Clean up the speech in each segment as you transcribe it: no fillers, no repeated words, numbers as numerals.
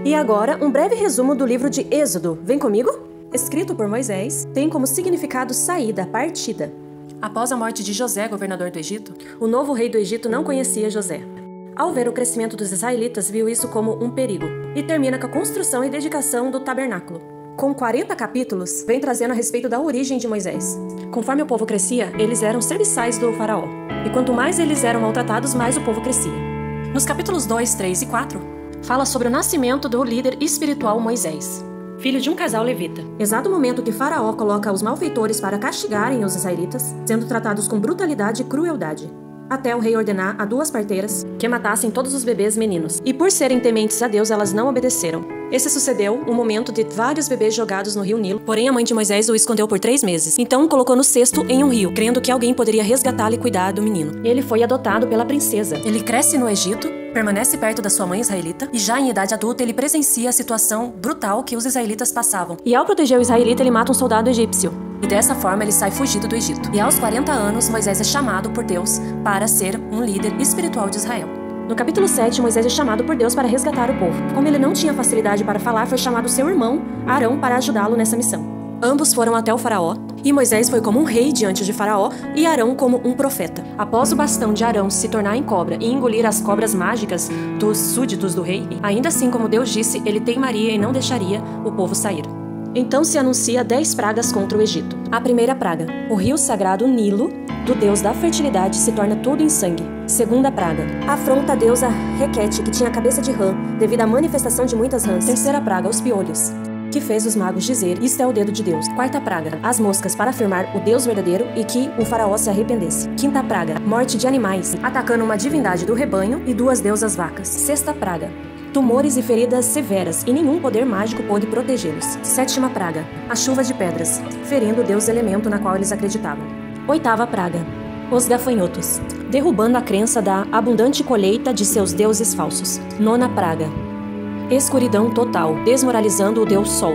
E agora, um breve resumo do livro de Êxodo. Vem comigo? Escrito por Moisés, tem como significado saída, partida. Após a morte de José, governador do Egito, o novo rei do Egito não conhecia José. Ao ver o crescimento dos israelitas, viu isso como um perigo. E termina com a construção e dedicação do tabernáculo. Com 40 capítulos, vem trazendo a respeito da origem de Moisés. Conforme o povo crescia, eles eram serviçais do faraó. E quanto mais eles eram maltratados, mais o povo crescia. Nos capítulos 2, 3 e 4, fala sobre o nascimento do líder espiritual Moisés, filho de um casal levita. Exato momento que Faraó coloca os malfeitores para castigarem os israelitas, sendo tratados com brutalidade e crueldade, até o rei ordenar a 2 parteiras que matassem todos os bebês meninos. E por serem tementes a Deus, elas não obedeceram. Esse sucedeu o momento de vários bebês jogados no rio Nilo, porém a mãe de Moisés o escondeu por 3 meses. Então colocou no cesto em um rio, crendo que alguém poderia resgatá-lo e cuidar do menino. Ele foi adotado pela princesa. Ele cresce no Egito, permanece perto da sua mãe israelita, e já em idade adulta ele presencia a situação brutal que os israelitas passavam. E ao proteger o israelita, ele mata um soldado egípcio. E dessa forma ele sai fugido do Egito. E aos 40 anos, Moisés é chamado por Deus para ser um líder espiritual de Israel. No capítulo 7, Moisés é chamado por Deus para resgatar o povo. Como ele não tinha facilidade para falar, foi chamado seu irmão, Arão, para ajudá-lo nessa missão. Ambos foram até o faraó, e Moisés foi como um rei diante de Faraó, e Arão como um profeta. Após o bastão de Arão se tornar em cobra e engolir as cobras mágicas dos súditos do rei, ainda assim como Deus disse, ele teimaria e não deixaria o povo sair. Então se anuncia 10 pragas contra o Egito. A primeira praga: o rio sagrado Nilo, do deus da fertilidade, se torna tudo em sangue. Segunda praga: afronta a deusa Requete, que tinha a cabeça de rã, devido à manifestação de muitas rãs. Terceira praga: os piolhos, que fez os magos dizer, isto é o dedo de Deus. Quarta praga: as moscas, para afirmar o Deus verdadeiro e que o faraó se arrependesse. Quinta praga: morte de animais, atacando uma divindade do rebanho e 2 deusas vacas. Sexta praga: tumores e feridas severas, e nenhum poder mágico pôde protegê-los. Sétima praga: a chuva de pedras, ferindo o deus elemento na qual eles acreditavam. Oitava praga: os gafanhotos, derrubando a crença da abundante colheita de seus deuses falsos. Nona praga: escuridão total, desmoralizando o deus Sol.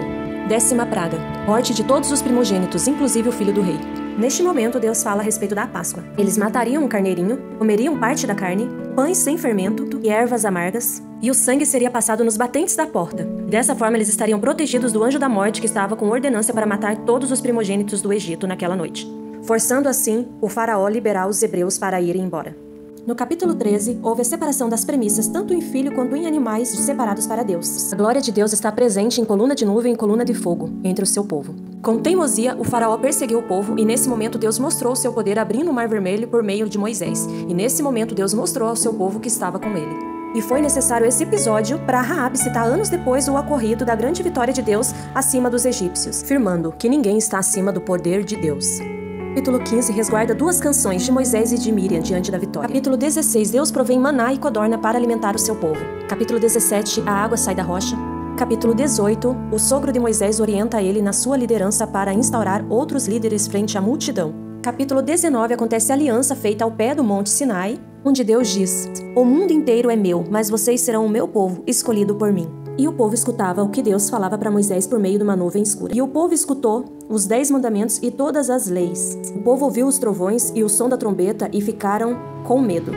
10ª praga: morte de todos os primogênitos, inclusive o filho do rei. Neste momento, Deus fala a respeito da Páscoa. Eles matariam um carneirinho, comeriam parte da carne, pães sem fermento e ervas amargas, e o sangue seria passado nos batentes da porta. Dessa forma, eles estariam protegidos do anjo da morte que estava com ordinância para matar todos os primogênitos do Egito naquela noite, forçando assim o faraó liberar os hebreus para irem embora. No capítulo 13, houve a separação das premissas tanto em filho quanto em animais separados para Deus. A glória de Deus está presente em coluna de nuvem e coluna de fogo entre o seu povo. Com teimosia, o faraó perseguiu o povo, e nesse momento Deus mostrou o seu poder abrindo o Mar Vermelho por meio de Moisés. E nesse momento Deus mostrou ao seu povo que estava com ele. E foi necessário esse episódio para Raabe citar anos depois o ocorrido da grande vitória de Deus acima dos egípcios, afirmando que ninguém está acima do poder de Deus. Capítulo 15 resguarda 2 canções de Moisés e de Miriam diante da vitória. Capítulo 16, Deus provém maná e codorna para alimentar o seu povo. Capítulo 17, a água sai da rocha. Capítulo 18, o sogro de Moisés orienta ele na sua liderança para instaurar outros líderes frente à multidão. Capítulo 19, acontece a aliança feita ao pé do Monte Sinai, onde Deus diz: o mundo inteiro é meu, mas vocês serão o meu povo, escolhido por mim. E o povo escutava o que Deus falava para Moisés por meio de uma nuvem escura. E o povo escutou os 10 mandamentos e todas as leis. O povo ouviu os trovões e o som da trombeta e ficaram com medo.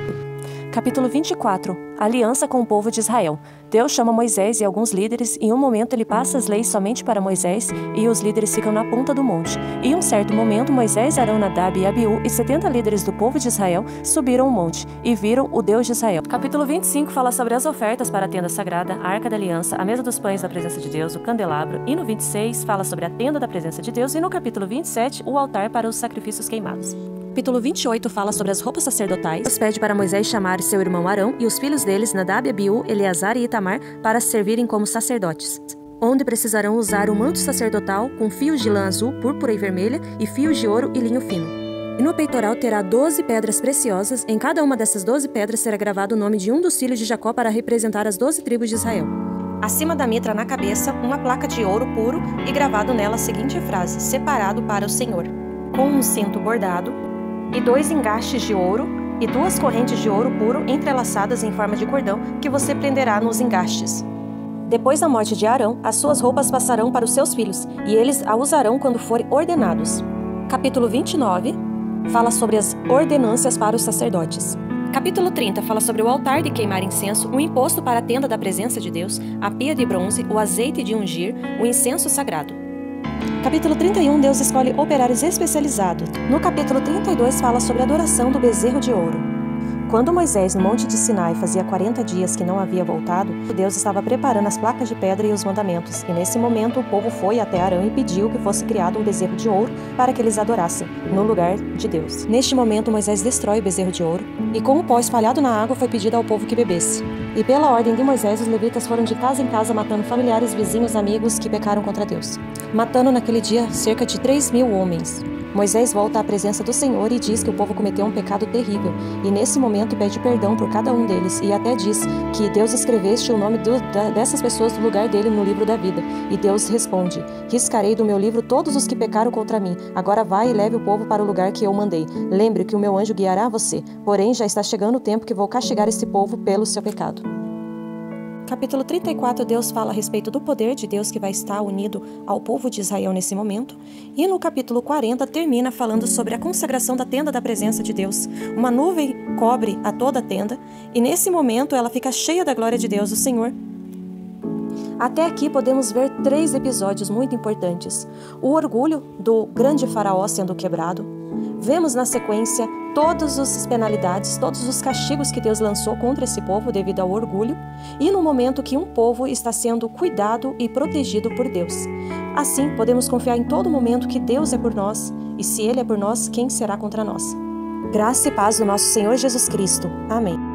Capítulo 24. Aliança com o povo de Israel. Deus chama Moisés e alguns líderes, e em um momento ele passa as leis somente para Moisés, e os líderes ficam na ponta do monte. E em um certo momento, Moisés, Arão, Nadab e Abiú e 70 líderes do povo de Israel subiram o monte e viram o Deus de Israel. Capítulo 25 fala sobre as ofertas para a tenda sagrada, a arca da aliança, a mesa dos pães da presença de Deus, o candelabro, e no 26 fala sobre a tenda da presença de Deus, e no capítulo 27 o altar para os sacrifícios queimados. Capítulo 28 fala sobre as roupas sacerdotais. Deus pede para Moisés chamar seu irmão Arão e os filhos deles, Nadab, Abiú, Eleazar e Itamar, para servirem como sacerdotes, onde precisarão usar o manto sacerdotal com fios de lã azul, púrpura e vermelha e fios de ouro e linho fino. E no peitoral terá 12 pedras preciosas. Em cada uma dessas 12 pedras será gravado o nome de um dos filhos de Jacó para representar as 12 tribos de Israel. Acima da mitra, na cabeça, uma placa de ouro puro e gravado nela a seguinte frase: separado para o Senhor, com um cinto bordado e 2 engastes de ouro e 2 correntes de ouro puro entrelaçadas em forma de cordão que você prenderá nos engastes. Depois da morte de Arão, as suas roupas passarão para os seus filhos, e eles a usarão quando forem ordenados. Capítulo 29 fala sobre as ordenâncias para os sacerdotes. Capítulo 30 fala sobre o altar de queimar incenso, o imposto para a tenda da presença de Deus, a pia de bronze, o azeite de ungir, o incenso sagrado. Capítulo 31, Deus escolhe operários especializados. No capítulo 32 fala sobre a adoração do bezerro de ouro. Quando Moisés, no Monte de Sinai, fazia 40 dias que não havia voltado, Deus estava preparando as placas de pedra e os mandamentos, e nesse momento o povo foi até Arão e pediu que fosse criado um bezerro de ouro para que eles adorassem, no lugar de Deus. Neste momento, Moisés destrói o bezerro de ouro, e com o pó espalhado na água foi pedido ao povo que bebesse. E pela ordem de Moisés, os levitas foram de casa em casa matando familiares, vizinhos, amigos que pecaram contra Deus, matando naquele dia cerca de 3.000 homens. Moisés volta à presença do Senhor e diz que o povo cometeu um pecado terrível, e nesse momento pede perdão por cada um deles, e até diz que Deus escreveste o nome dessas pessoas no lugar dele no livro da vida. E Deus responde: riscarei do meu livro todos os que pecaram contra mim. Agora vai e leve o povo para o lugar que eu mandei. Lembre que o meu anjo guiará você, porém já está chegando o tempo que vou castigar esse povo pelo seu pecado. Capítulo 34, Deus fala a respeito do poder de Deus que vai estar unido ao povo de Israel nesse momento. E no capítulo 40 termina falando sobre a consagração da tenda da presença de Deus. Uma nuvem cobre a toda a tenda e nesse momento ela fica cheia da glória de Deus, o Senhor. Até aqui podemos ver 3 episódios muito importantes. O orgulho do grande faraó sendo quebrado. Vemos na sequência todas as penalidades, todos os castigos que Deus lançou contra esse povo devido ao orgulho, e no momento que um povo está sendo cuidado e protegido por Deus. Assim, podemos confiar em todo momento que Deus é por nós, e se Ele é por nós, quem será contra nós? Graça e paz do nosso Senhor Jesus Cristo. Amém.